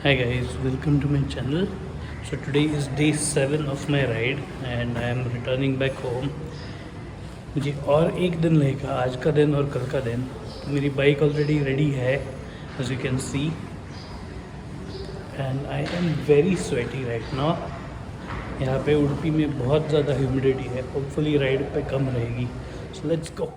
Hi guys, welcome to my channel. So today is day 7 of my ride and I am returning back home. मुझे और एक दिन लगेगा, आज का दिन और कल का दिन. तो मेरी बाइक ऑलरेडी रेडी है, as you can see, and I am very sweaty right now. यहाँ पे उडुपी में बहुत ज़्यादा ह्यूमिडिटी है. होपफुली राइड पे कम रहेगी. So let's go.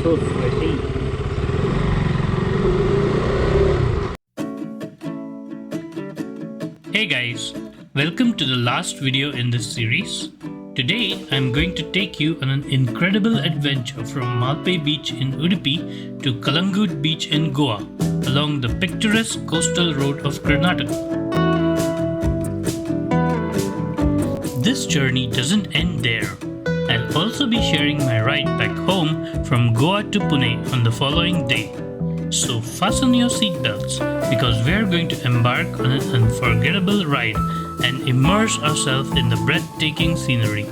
So sweaty. Hey guys, welcome to the last video in this series. Today I'm going to take you on an incredible adventure from Malpe Beach in Udupi to Calangute Beach in Goa along the picturesque coastal road of Karnataka. This journey doesn't end there. I'll also be sharing my ride back home from Goa to Pune on the following day. So fasten your seatbelts because we're going to embark on an unforgettable ride and immerse ourselves in the breathtaking scenery.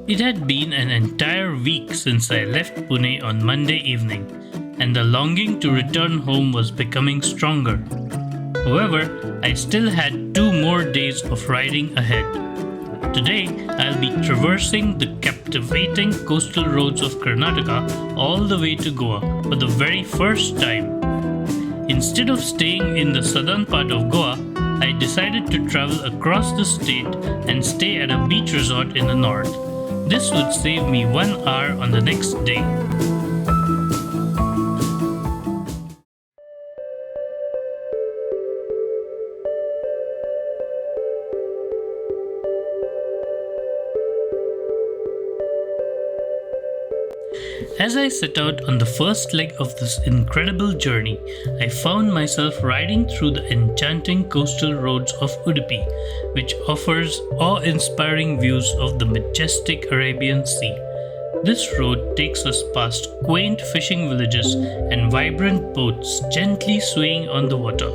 It had been an entire week since I left Pune on Monday evening, and the longing to return home was becoming stronger. However, I still had 2 more days of riding ahead. Today, I'll be traversing the captivating coastal roads of Karnataka all the way to Goa for the very first time. Instead of staying in the southern part of Goa, I decided to travel across the state and stay at a beach resort in the north. This would save me 1 hour on the next day. As I set out on the first leg of this incredible journey, I found myself riding through the enchanting coastal roads of Udupi, which offers awe-inspiring views of the majestic Arabian Sea. This road takes us past quaint fishing villages and vibrant boats gently swaying on the water.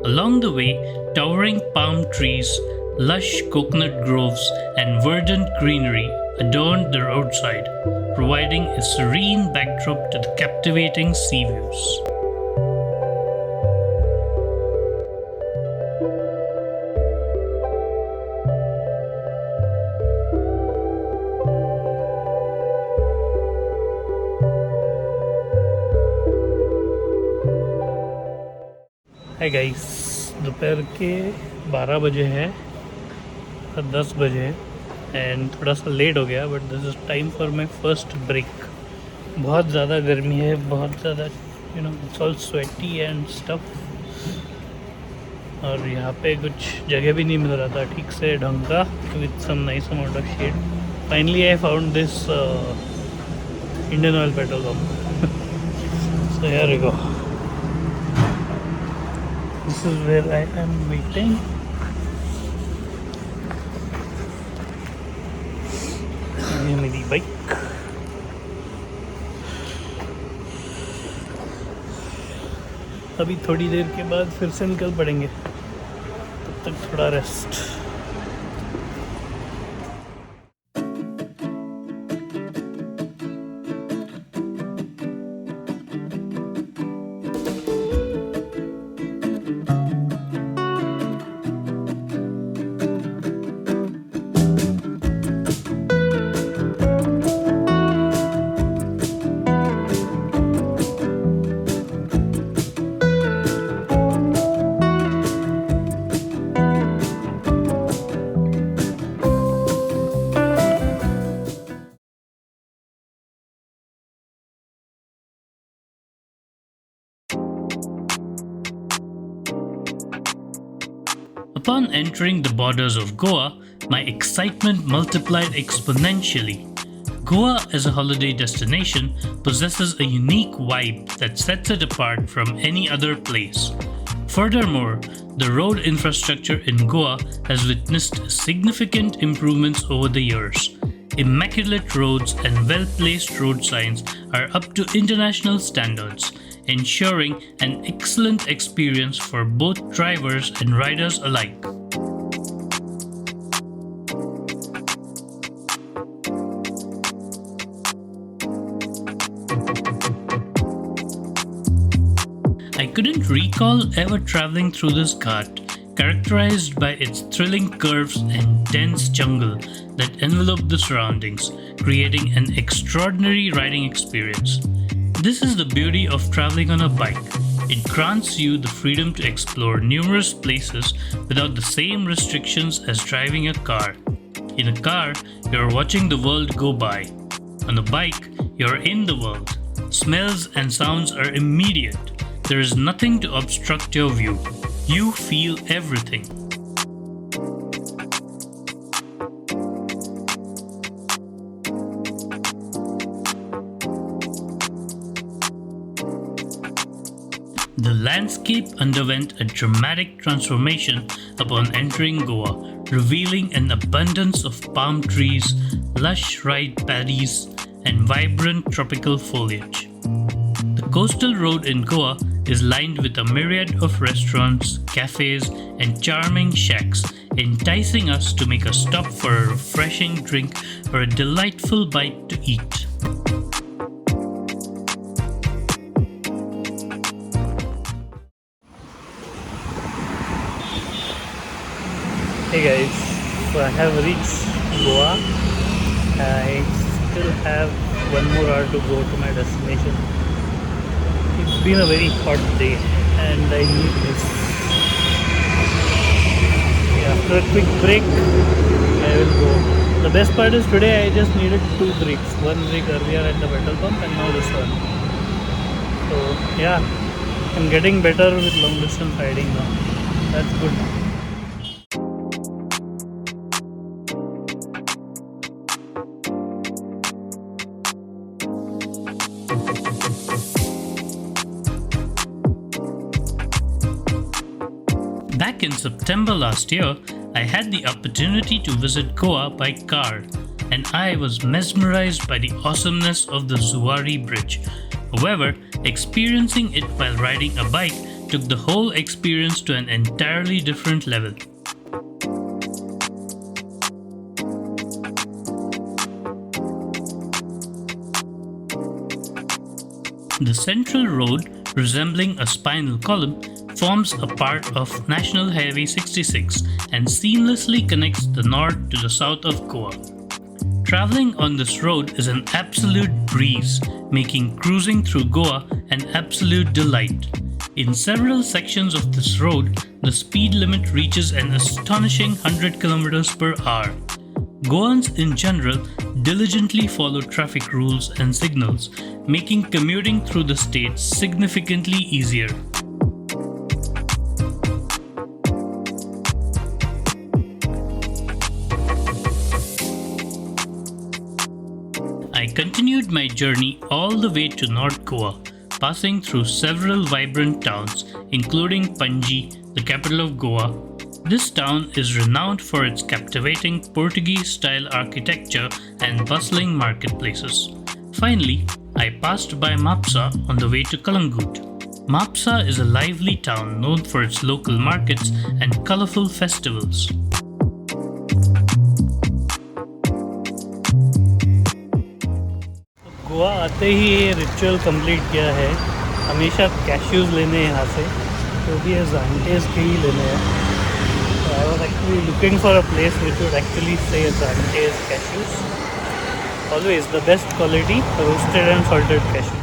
Along the way, towering palm trees, lush coconut groves, and verdant greenery adorned the roadside, providing a serene backdrop to the captivating sea views. Hi guys, दोपहर के 12 बजे हैं, 10 बजे and थोड़ा सा लेट हो गया, but this is time for my first break. बहुत ज़्यादा गर्मी है, बहुत ज़्यादा it's all sweaty and stuff. और यहाँ पे कुछ जगह भी नहीं मिल रहा था ठीक से ढंग का with some nice amount of shade. Finally I found this Indian Oil petrol pump. So here we go. This is where I am waiting. ये मेरी बाइक. अभी थोड़ी देर के बाद फिर से निकल पड़ेंगे, तब तक थोड़ा rest. Upon entering the borders of Goa, my excitement multiplied exponentially. Goa as a holiday destination possesses a unique vibe that sets it apart from any other place. Furthermore, the road infrastructure in Goa has witnessed significant improvements over the years. Immaculate roads and well-placed road signs are up to international standards, ensuring an excellent experience for both drivers and riders alike. I couldn't recall ever traveling through this ghat, characterized by its thrilling curves and dense jungle that envelop the surroundings, creating an extraordinary riding experience. This is the beauty of traveling on a bike. It grants you the freedom to explore numerous places without the same restrictions as driving a car. In a car, you're watching the world go by. On a bike, you're in the world. Smells and sounds are immediate. There is nothing to obstruct your view. You feel everything. The landscape underwent a dramatic transformation upon entering Goa, revealing an abundance of palm trees, lush rice paddies, and vibrant tropical foliage. The coastal road in Goa is lined with a myriad of restaurants, cafes, and charming shacks, enticing us to make a stop for a refreshing drink or a delightful bite to eat. Hey guys, so I have reached Goa. I still have 1 more hour to go to my destination. It's been a very hot day and I need this. Yeah, after a quick break, I will go. The best part is today I just needed 2 breaks. 1 break earlier at the petrol pump and now this one. So yeah, I'm getting better with long distance riding now. That's good. Back in September last year, I had the opportunity to visit Goa by car, and I was mesmerized by the awesomeness of the Zuari Bridge. However, experiencing it while riding a bike took the whole experience to an entirely different level. The central road, resembling a spinal column, forms a part of National Highway 66 and seamlessly connects the north to the south of Goa. Traveling on this road is an absolute breeze, making cruising through Goa an absolute delight. In several sections of this road, the speed limit reaches an astonishing 100 km per hour. Goans in general diligently follow traffic rules and signals, making commuting through the state significantly easier. I continued my journey all the way to North Goa, passing through several vibrant towns, including Panji, the capital of Goa. This town is renowned for its captivating Portuguese-style architecture and bustling marketplaces. Finally, I passed by Mapsa on the way to Calangute. Mapsa is a lively town known for its local markets and colorful festivals. Goa आते ही ये ritual complete किया है. हमेशा cashews लेने हैं यहाँ से, तो भी ये जानटेज के ही लेने हैं. I was actually looking for a place which would actually say Zante's cashews. Always the best quality roasted and salted cashews.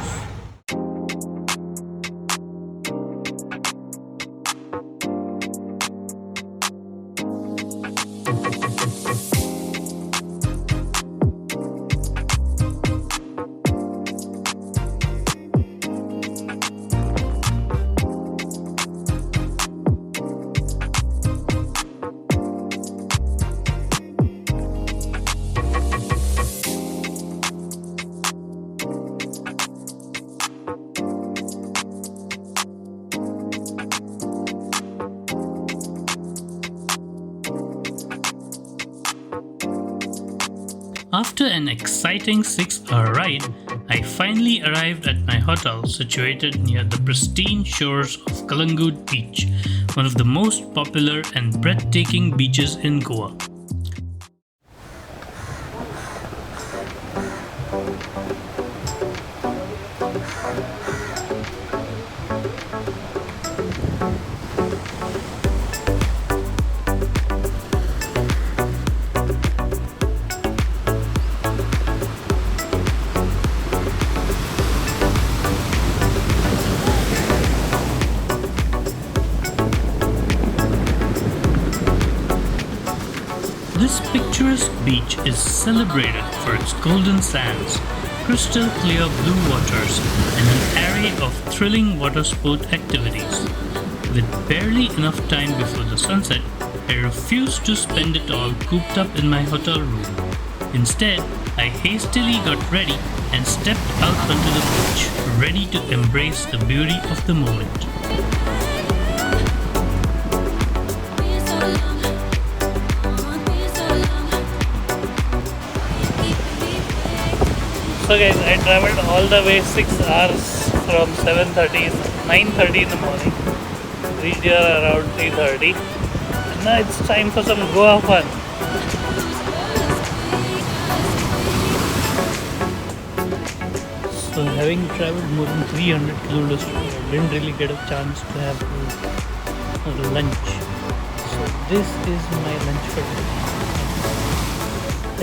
After an exciting 6-hour ride, I finally arrived at my hotel situated near the pristine shores of Calangute Beach, one of the most popular and breathtaking beaches in Goa. This picturesque beach is celebrated for its golden sands, crystal clear blue waters, and an array of thrilling water sport activities. With barely enough time before the sunset, I refused to spend it all cooped up in my hotel room. Instead, I hastily got ready and stepped out onto the beach, ready to embrace the beauty of the moment. So guys, I traveled all the way 6 hours from 9:30 in the morning. Reached here around 3:30. And now it's time for some Goa fun. So having traveled more than 300 kilometers today, I didn't really get a chance to have lunch. So this is my lunch for today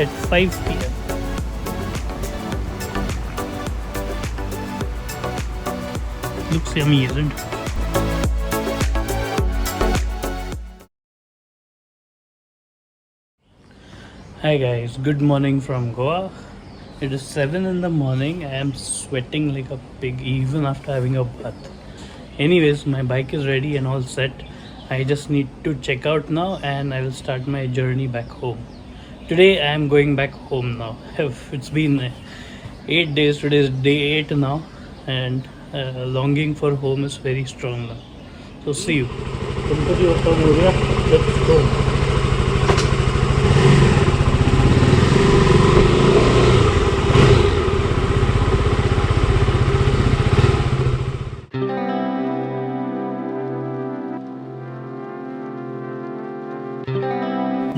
at 5 p.m. Looks yummy, isn't it? Hi guys, good morning from Goa. It is 7 in the morning. I am sweating like a pig even after having a bath. Anyways, my bike is ready and all set. I just need to check out now and I will start my journey back home. Today I am going back home now. It's been 8 days. Today is day 8 now and longing for home is very strong now. So see you. Let's go.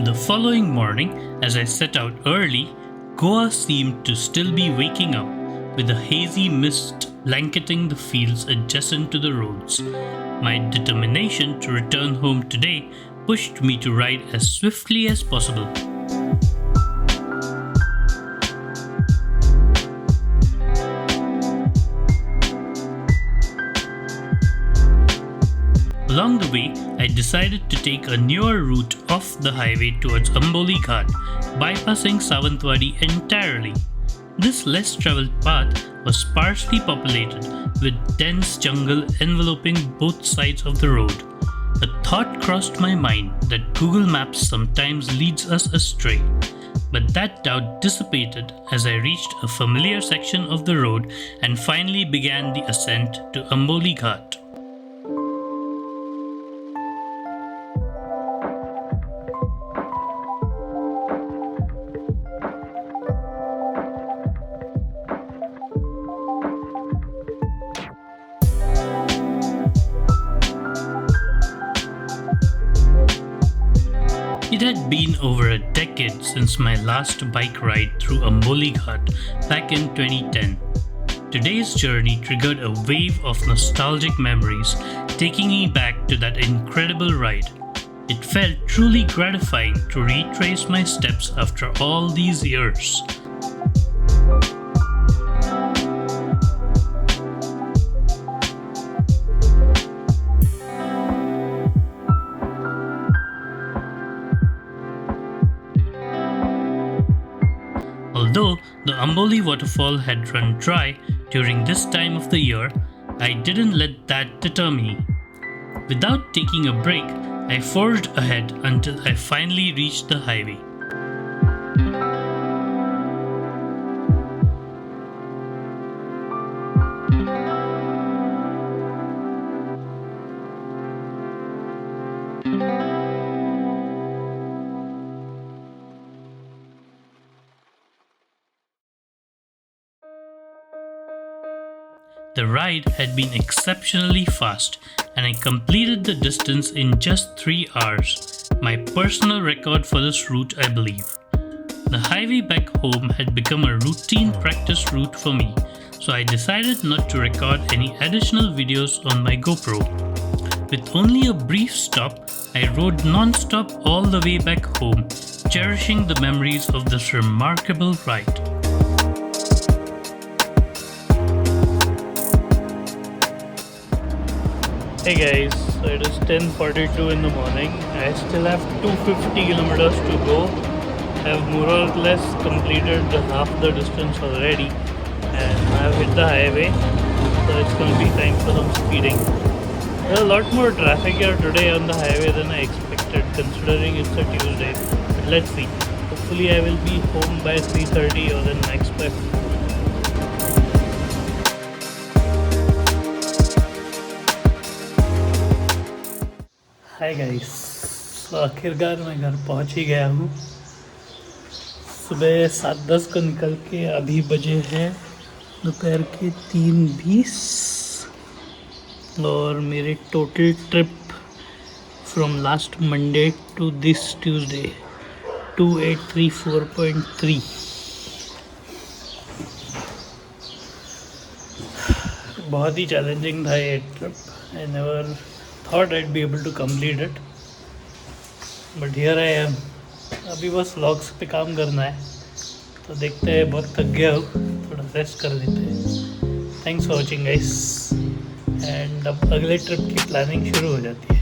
The following morning, as I set out early, Goa seemed to still be waking up, with a hazy mist blanketing the fields adjacent to the roads. My determination to return home today pushed me to ride as swiftly as possible. Along the way, I decided to take a newer route off the highway towards Amboli Ghat, bypassing Sawantwadi entirely. This less traveled path was sparsely populated, with dense jungle enveloping both sides of the road. A thought crossed my mind that Google Maps sometimes leads us astray, but that doubt dissipated as I reached a familiar section of the road and finally began the ascent to Amboli Ghat. It had been over a decade since my last bike ride through Amboli Ghat back in 2010. Today's journey triggered a wave of nostalgic memories, taking me back to that incredible ride. It felt truly gratifying to retrace my steps after all these years. Although the Amboli waterfall had run dry during this time of the year, I didn't let that deter me. Without taking a break, I forged ahead until I finally reached the highway. The ride had been exceptionally fast, and I completed the distance in just 3 hours, my personal record for this route, I believe. The highway back home had become a routine practice route for me, so I decided not to record any additional videos on my GoPro. With only a brief stop, I rode non-stop all the way back home, cherishing the memories of this remarkable ride. Hey guys, so it is 10:42 in the morning. I still have 250 kilometers to go. I have more or less completed half the distance already, and I have hit the highway, so it's going to be time for some speeding. There's a lot more traffic here today on the highway than I expected, considering it's a Tuesday. But let's see. Hopefully I will be home by 3:30 or then max by 4. Hi guys, तो आखिरकार मैं घर पहुंच ही गया हूँ। सुबह 7:10 को निकल के अभी बजे हैं दोपहर के 3:20 और मेरे total trip from last Monday to this Tuesday 2834.3। बहुत ही चैलेंजिंग था ये trip. I never thought I'd be able to complete it, but here I am. अभी बस व्लॉग्स पे काम करना है, तो देखते हैं। बहुत थक गया हूँ, थोड़ा रेस्ट कर लेते हैं। Thanks for watching guys, and अब अगले ट्रिप की प्लानिंग शुरू हो जाती है।